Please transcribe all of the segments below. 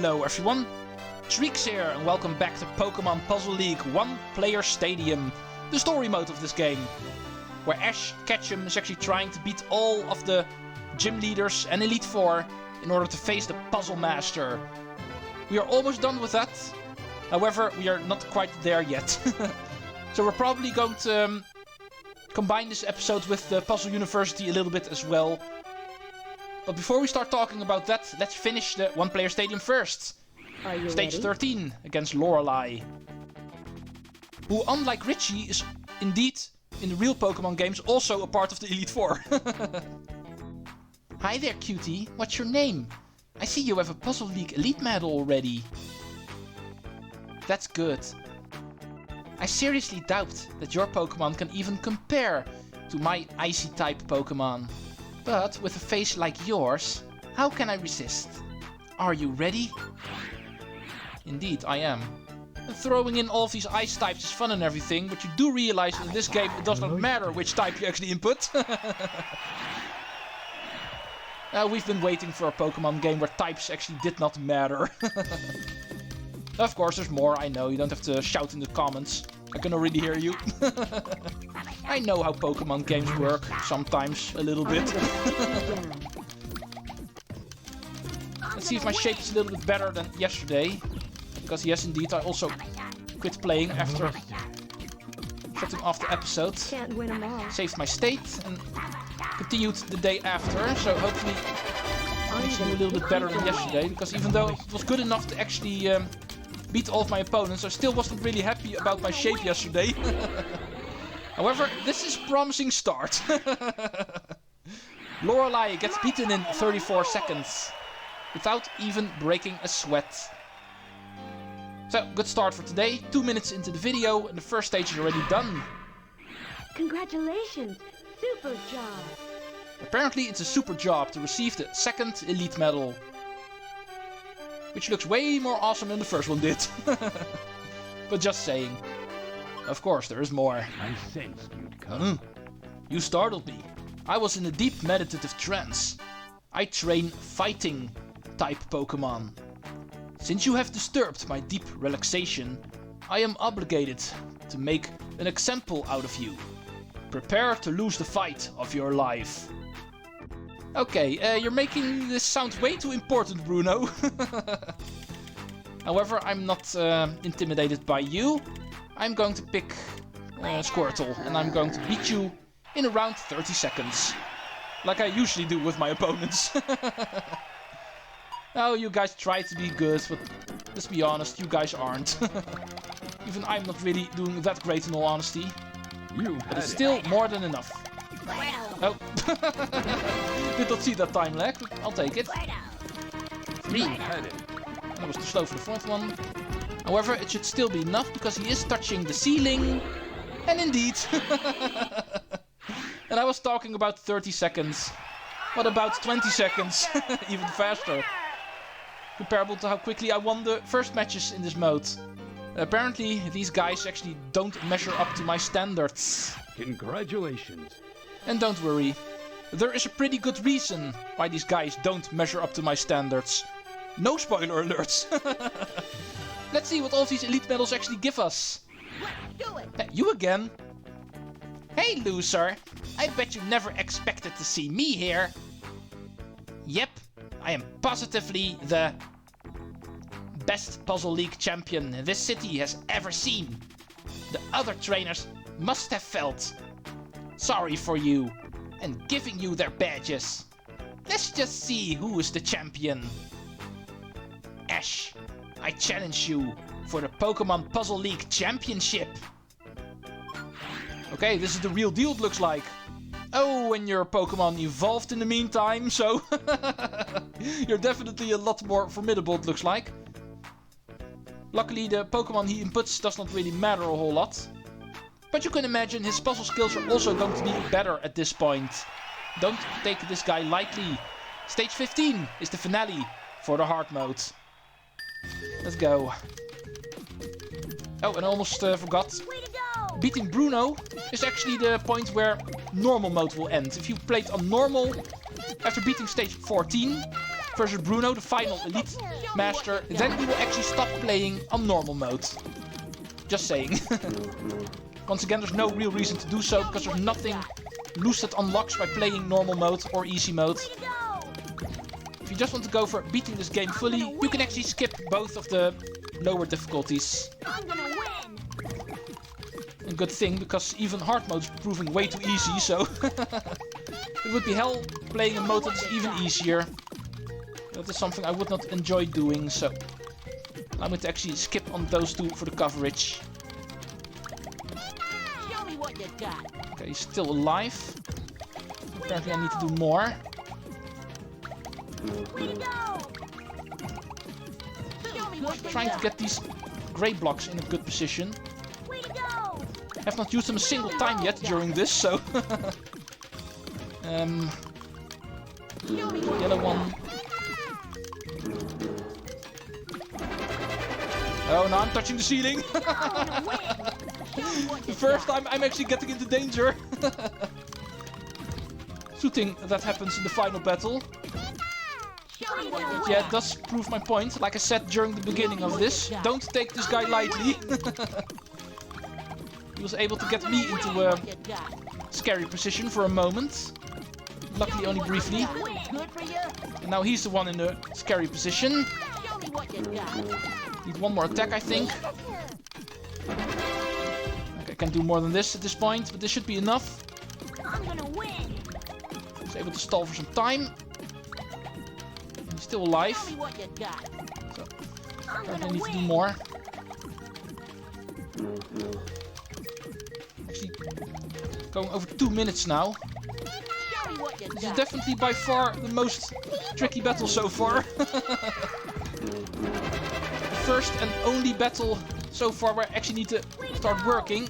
Hello everyone, Treecks here and welcome back to Pokémon Puzzle League One Player Stadium, the story mode of this game, where Ash Ketchum is actually trying to beat all of the gym leaders and Elite Four in order to face the Puzzle Master. We are almost done with that, however we are not quite there yet. So we're probably going to combine this episode with the Puzzle University a little bit as well. But before we start talking about that, let's finish the One Player Stadium first. Are you Stage ready? 13 against Lorelei, who, unlike Richie, is indeed in the real Pokemon games also a part of the Elite Four. Hi there, cutie. What's your name? I see you have a Puzzle League Elite medal already. That's good. I seriously doubt that your Pokemon can even compare to my Icy type Pokemon. But with a face like yours, how can I resist? Are you ready? Indeed, I am. And throwing in all of these ice types is fun and everything, but you do realize in this game it does not matter which type you actually input. We've been waiting for a Pokemon game where types actually did not matter. Of course, there's more, I know, you don't have to shout in the comments. I can already hear you. I know how Pokemon games work, sometimes a little bit. Let's see if my shape is a little bit better than yesterday. Because yes, indeed, I also quit playing after shutting off the episode. Can't win 'em all. Saved my state and continued the day after. So hopefully it makes me a little bit better than yesterday. Because even though it was good enough to actually beat all of my opponents, I still wasn't really happy about my shape yesterday. However, this is a promising start. Lorelei gets beaten in 34 seconds without even breaking a sweat. So, good start for today. 2 minutes into the video and the first stage is already done. Congratulations! Super job! Apparently it's a super job to receive the second Elite Medal. Which looks way more awesome than the first one did. But just saying. Of course, there is more. I sensed you'd come. You startled me. I was in a deep meditative trance. I train fighting type Pokemon. Since you have disturbed my deep relaxation, I am obligated to make an example out of you. Prepare to lose the fight of your life. Okay, you're making this sound way too important, Bruno. However, I'm not intimidated by you. I'm going to pick Squirtle, and I'm going to beat you in around 30 seconds. Like I usually do with my opponents. Oh, you guys try to be good, but let's be honest, you guys aren't. Even I'm not really doing that great in all honesty. But it's still more than enough. Oh. Did not see that time lag, but I'll take it. 3. That was too slow for the fourth one. However, it should still be enough because he is touching the ceiling. And indeed. And I was talking about 30 seconds. What about 20 seconds? Even faster. Comparable to how quickly I won the first matches in this mode. Apparently, these guys actually don't measure up to my standards. Congratulations. And don't worry, there is a pretty good reason why these guys don't measure up to my standards. No spoiler alerts. Let's see what all of these elite medals actually give us. Do it! Hey, you again? Hey loser, I bet you never expected to see me here. Yep, I am positively the best Puzzle League champion this city has ever seen. The other trainers must have felt sorry for you and giving you their badges. Let's just see who is the champion. Ash, I challenge you for the Pokemon Puzzle League Championship. Okay, this is the real deal, it looks like. Oh, and your Pokemon evolved in the meantime, so you're definitely a lot more formidable, it looks like. Luckily, the Pokemon he inputs does not really matter a whole lot. But you can imagine his puzzle skills are also going to be better at this point. Don't take this guy lightly. Stage 15 is the finale for the hard mode. Let's go. Oh, and I almost forgot. Beating Bruno is actually the point where normal mode will end. If you played on normal, after beating stage 14, versus Bruno, the final Elite Master, then we will actually stop playing on normal mode. Just saying. Once again, there's no real reason to do so, because there's nothing loose that unlocks by playing normal mode or easy mode. If you just want to go for beating this game fully, you can actually skip both of the lower difficulties. A good thing, because even hard mode is proving way too easy, so it would be hell playing a mode that is even easier. That is something I would not enjoy doing, so I'm going to actually skip on those two for the coverage. Okay, he's still alive. Apparently I need to do more. Trying to get these grey blocks in a good position. I have not used them a single time yet during this, so... Yellow one. Oh, now I'm touching the ceiling! The first time I'm actually getting into danger. Shooting that happens in the final battle. Yeah, it does prove my point. Like I said during the beginning of this, don't take this guy lightly. He was able to get me into a scary position for a moment. Luckily only briefly. And now he's the one in a scary position. Need one more attack, I think. Okay, I can do more than this at this point, but this should be enough. He's able to stall for some time. He's still alive. So, apparently I need to do more. Actually, going over 2 minutes now. This is definitely by far the most tricky battle so far. First and only battle so far where I actually need to start working.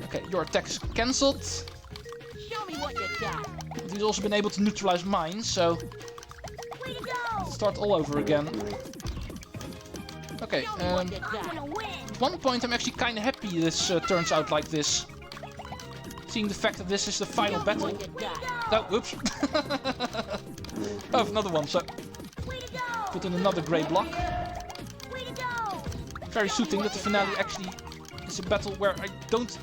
Okay, your attack is cancelled. But he's also been able to neutralize mine, so let's start all over again. Okay, at one point I'm actually kind of happy this turns out like this. Seeing the fact that this is the final battle. Oh, whoops. Oh, another one, so put in another grey block. Very suiting that the finale actually is a battle where I don't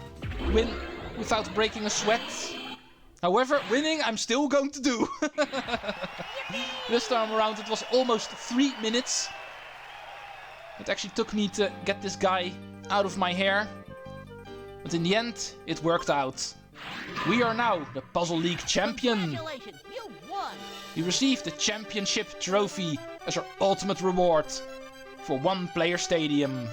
win without breaking a sweat. However, winning I'm still going to do. This time around it was almost 3 minutes. It actually took me to get this guy out of my hair. But in the end, it worked out. We are now the Puzzle League champion. We received the championship trophy as our ultimate reward for One Player Stadium.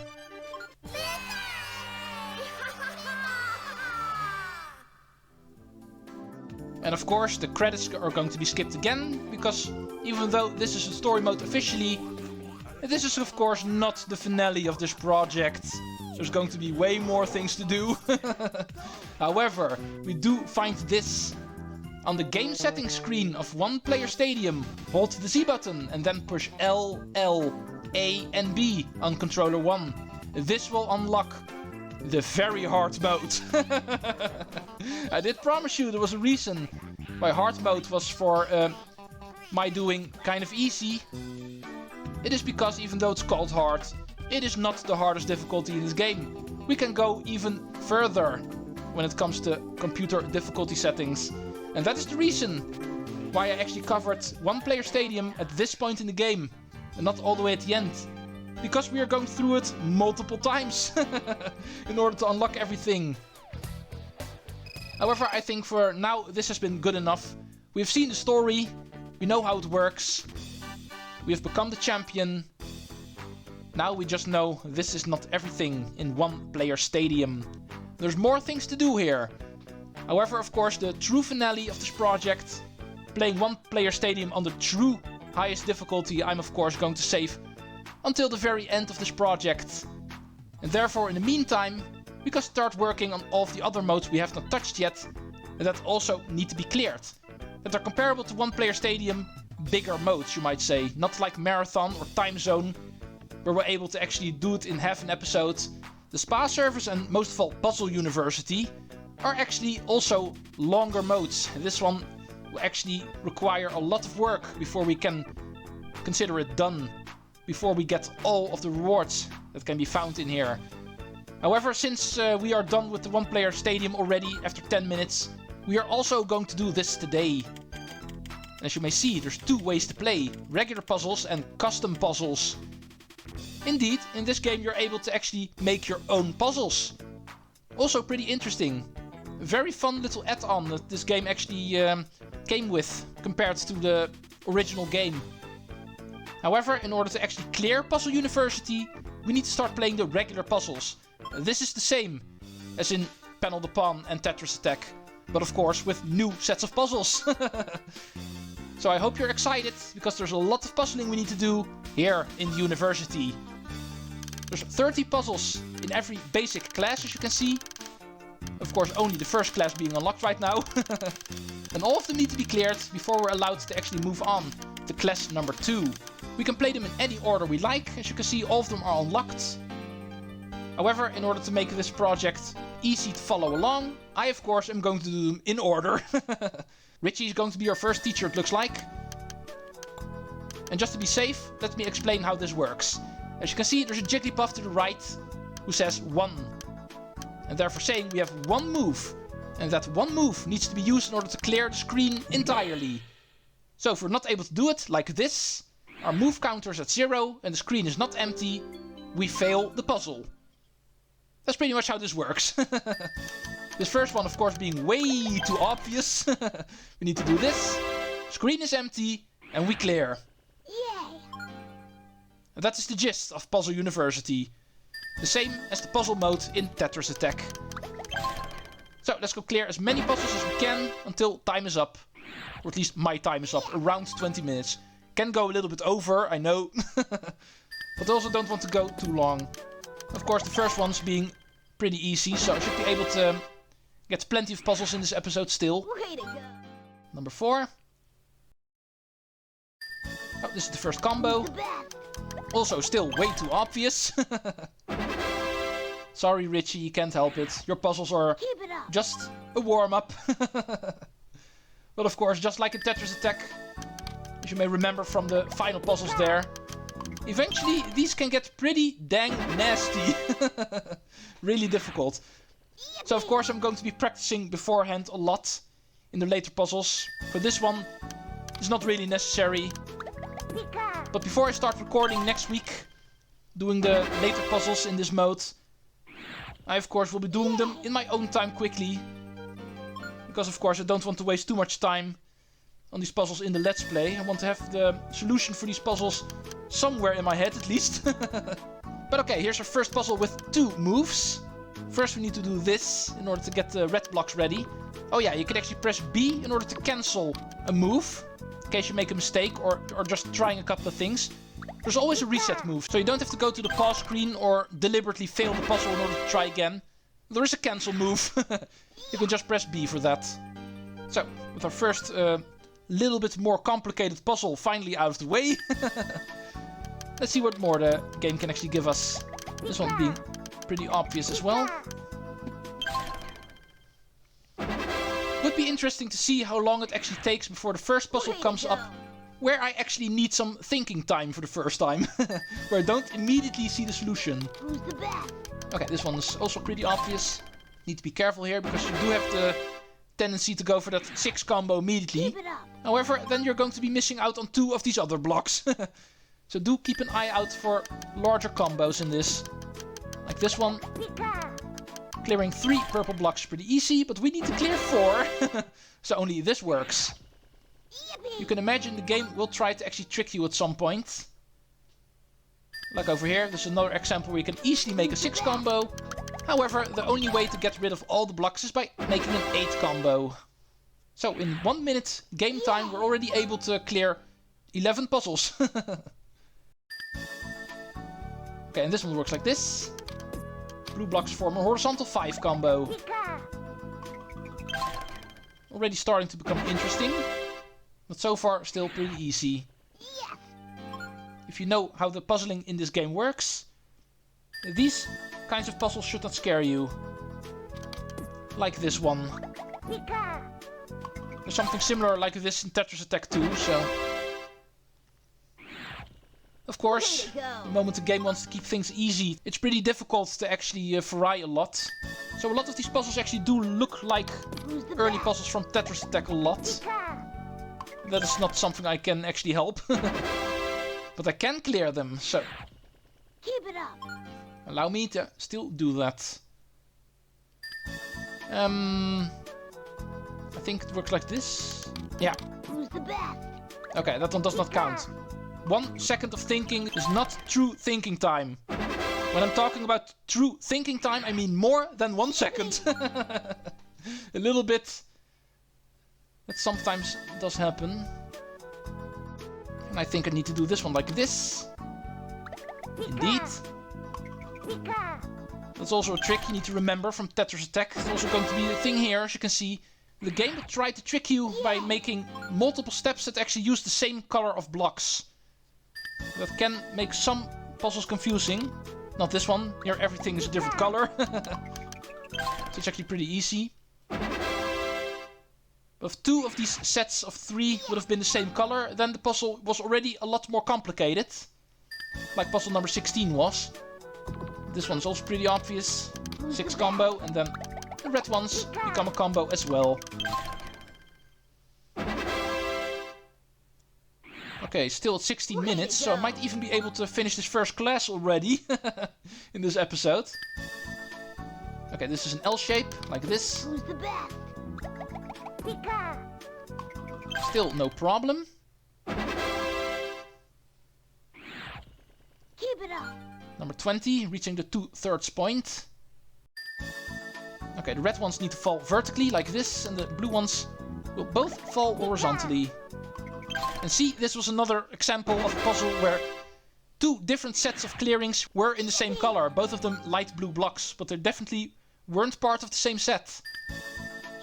And of course, the credits are going to be skipped again, because even though this is a story mode officially, this is of course not the finale of this project. There's going to be way more things to do. However, we do find this. On the game settings screen of One Player Stadium, hold the Z button and then push L, L, A and B on controller 1. This will unlock the very hard mode. I did promise you there was a reason why hard mode was for my doing kind of easy. It is because even though it's called hard, it is not the hardest difficulty in this game. We can go even further when it comes to computer difficulty settings. And that is the reason why I actually covered One Player Stadium at this point in the game and not all the way at the end. Because we are going through it multiple times in order to unlock everything. However, I think for now this has been good enough. We've seen the story, we know how it works, we have become the champion. Now we just know this is not everything in One Player Stadium. There's more things to do here. However, of course, the true finale of this project, playing One Player Stadium on the true highest difficulty, I'm of course going to save until the very end of this project. And therefore, in the meantime, we can start working on all of the other modes we have not touched yet, and that also need to be cleared. That are comparable to One Player Stadium, bigger modes, you might say. Not like Marathon or Time Zone, where we're able to actually do it in half an episode. The Spa Service and most of all Puzzle University are actually also longer modes. This one will actually require a lot of work before we can consider it done. Before we get all of the rewards that can be found in here. However, since we are done with the one-player stadium already after 10 minutes, we are also going to do this today. And as you may see, there's two ways to play. Regular puzzles and custom puzzles. Indeed, in this game you're able to actually make your own puzzles. Also pretty interesting. A very fun little add-on that this game actually came with compared to the original game. However, in order to actually clear Puzzle University, we need to start playing the regular puzzles. This is the same as in Panel de Pon and Tetris Attack, but of course with new sets of puzzles. So I hope you're excited, because there's a lot of puzzling we need to do here in the university. There's 30 puzzles in every basic class, as you can see. Of course, only the first class being unlocked right now. And all of them need to be cleared before we're allowed to actually move on to class number 2. We can play them in any order we like. As you can see, all of them are unlocked. However, in order to make this project easy to follow along, I of course am going to do them in order. Richie is going to be our first teacher, it looks like. And just to be safe, let me explain how this works. As you can see, there's a Jigglypuff to the right who says 1. And therefore saying we have one move. And that one move needs to be used in order to clear the screen entirely. So if we're not able to do it, like this, our move counter is at 0 and the screen is not empty, we fail the puzzle. That's pretty much how this works. This first one, of course, being way too obvious. We need to do this. Screen is empty and we clear. Yay! And that is the gist of Puzzle University. The same as the puzzle mode in Tetris Attack. So let's go clear as many puzzles as we can until time is up. Or at least my time is up, around 20 minutes. Can go a little bit over, I know. But also don't want to go too long. Of course, the first one's being pretty easy, so I should be able to get plenty of puzzles in this episode still. Way to go. Number 4. Oh, this is the first combo. The best. Also still way too obvious. Sorry Richie, you can't help it. Your puzzles are Keep it up. just a warm-up. But of course, just like in Tetris Attack, as you may remember from the final puzzles there, eventually these can get pretty dang nasty. Really difficult. So of course I'm going to be practicing beforehand a lot in the later puzzles. For this one, it's not really necessary. But before I start recording next week, doing the later puzzles in this mode, I of course will be doing them in my own time quickly. Because of course I don't want to waste too much time on these puzzles in the Let's Play. I want to have the solution for these puzzles somewhere in my head at least. But okay, here's our first puzzle with 2 moves. First we need to do this in order to get the red blocks ready. Oh yeah, you can actually press B in order to cancel a move. In case you make a mistake or just trying a couple of things. There's always a reset move, so you don't have to go to the pause screen or deliberately fail the puzzle in order to try again. There is a cancel move. You can just press B for that. So, with our first little bit more complicated puzzle finally out of the way. Let's see what more the game can actually give us. This one being pretty obvious as well. Would be interesting to see how long it actually takes before the first puzzle comes up where I actually need some thinking time for the first time. Where I don't immediately see the solution. Who's the best? Okay, this one is also pretty obvious. Need to be careful here because you do have the tendency to go for that 6 combo immediately. Keep it up. However, then you're going to be missing out on 2 of these other blocks. So do keep an eye out for larger combos in this. Like this one. Clearing 3 purple blocks is pretty easy, but we need to clear 4. So only this works. You can imagine the game will try to actually trick you at some point. Like over here, there's another example where you can easily make a 6 combo. However, the only way to get rid of all the blocks is by making an 8 combo. So in 1 minute game time, we're already able to clear 11 puzzles. Okay, and this one works like this. Blue blocks form a horizontal 5 combo. Already starting to become interesting. But so far, still pretty easy. If you know how the puzzling in this game works, these kinds of puzzles should not scare you. Like this one. There's something similar like this in Tetris Attack 2, so... Of course, the moment the game wants to keep things easy, it's pretty difficult to actually vary a lot. So a lot of these puzzles actually do look like early puzzles from Tetris Attack a lot. That is not something I can actually help. But I can clear them, so... Keep it up. Allow me to still do that. I think it works like this. Yeah. Who's the best? Okay, that one does not count. 1 second of thinking is not true thinking time. When I'm talking about true thinking time, I mean more than 1 second. A little bit. That sometimes does happen. And I think I need to do this one like this. Indeed. That's also a trick you need to remember from Tetris Attack. It's also going to be a thing here, as you can see. The game will try to trick you by making multiple steps that actually use the same color of blocks. That can make some puzzles confusing. Not this one. Here everything is a different color. So it's actually pretty easy. But if 2 of these sets of 3 would have been the same color, then the puzzle was already a lot more complicated. Like puzzle number 16 was. This one's also pretty obvious. 6 combo, and then the red ones become a combo as well. Okay, still at 16 minutes, so I might even be able to finish this first class already in this episode. Okay, this is an L shape, like this. Who's the best? Still no problem. Keep it up. Number 20, reaching the 2/3 point. Okay, the red ones need to fall vertically, like this, and the blue ones will both fall horizontally. And see, this was another example of a puzzle where 2 different sets of clearings were in the same color. Both of them light blue blocks, but they definitely weren't part of the same set.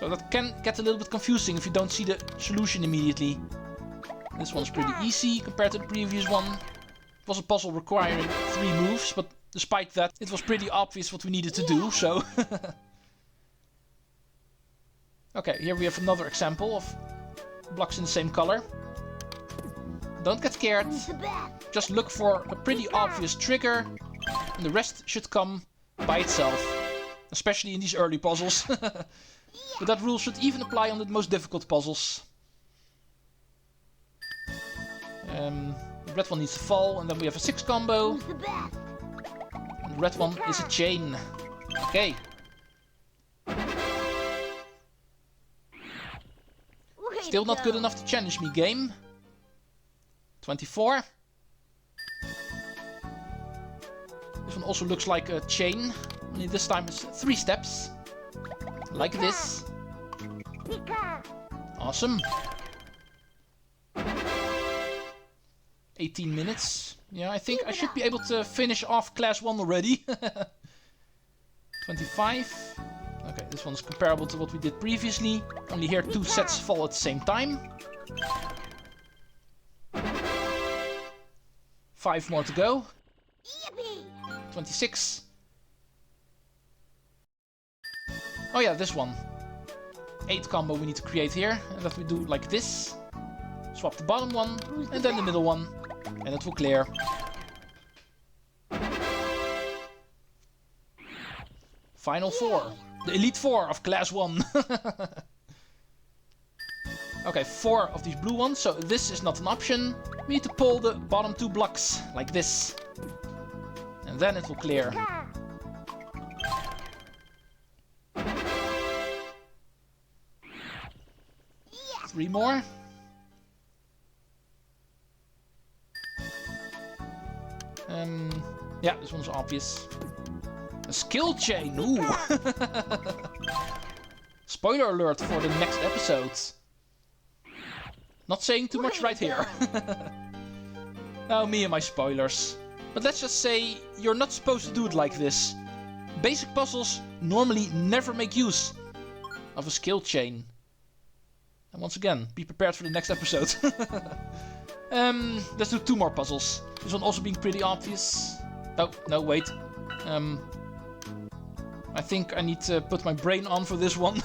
So that can get a little bit confusing if you don't see the solution immediately. This one's pretty easy compared to the previous one. It was a puzzle requiring 3 moves, but despite that, it was pretty obvious what we needed to do, so... Okay, here we have another example of blocks in the same color. Don't get scared. Just look for a pretty obvious trigger, and the rest should come by itself. Especially in these early puzzles. But that rule should even apply on the most difficult puzzles. The red one needs to fall, and then we have a 6 combo. And the red one is a chain. Okay. Still not good enough to challenge me, game. 24. This one also looks like a chain. Only this time it's 3 steps. Like this. Awesome. 18 minutes. Yeah, I think I should be able to finish off class 1 already. 25. Okay, this one's comparable to what we did previously. Only here 2 sets fall at the same time. 5 more to go. 26. Oh yeah, this one. 8 combo we need to create here. And that we do like this. Swap the bottom one, and then the middle one. And it will clear. Final 4. The Elite 4 of Class 1. Okay, 4 of these blue ones, so this is not an option. We need to pull the bottom 2 blocks, like this. And then it will clear. Three more. Yeah, this one's obvious. A skill chain, ooh! Spoiler alert for the next episode. Not saying too much right here. Oh, me and my spoilers. But let's just say, you're not supposed to do it like this. Basic puzzles normally never make use of a skill chain. And once again, be prepared for the next episode. Let's do 2 more puzzles. This one also being pretty obvious. Oh, no, wait. I think I need to put my brain on for this one.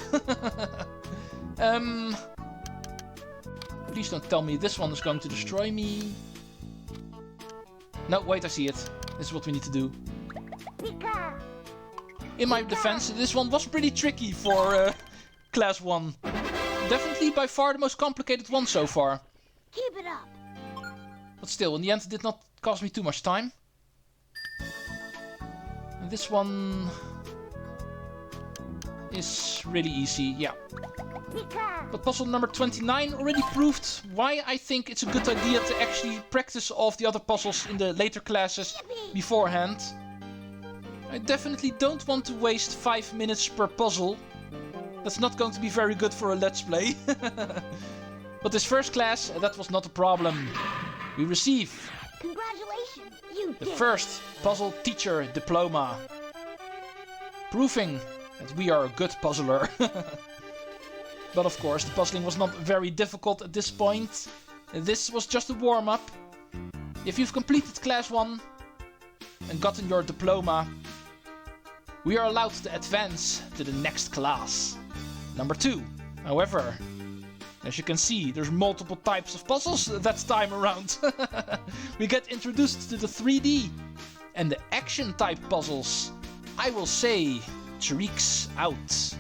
Please don't tell me this one is going to destroy me. No, wait, I see it. This is what we need to do. Pika. In my defense, this one was pretty tricky for Class 1. Definitely by far the most complicated one so far. Keep it up. But still, in the end it did not cost me too much time. And this one is really easy, yeah. Pika. But puzzle number 29 already proved why I think it's a good idea to actually practice all of the other puzzles in the later classes beforehand. I definitely don't want to waste 5 minutes per puzzle. That's not going to be very good for a Let's Play. But this first class, that was not a problem. We receive Congratulations, you the did. first puzzle teacher diploma. Proving that we are a good puzzler. But of course, the puzzling was not very difficult at this point. This was just a warm-up. If you've completed class 1 and gotten your diploma, we are allowed to advance to the next class, number 2. However, as you can see, there's multiple types of puzzles that time around. We get introduced to the 3D and the action type puzzles. I will say, Treecks out.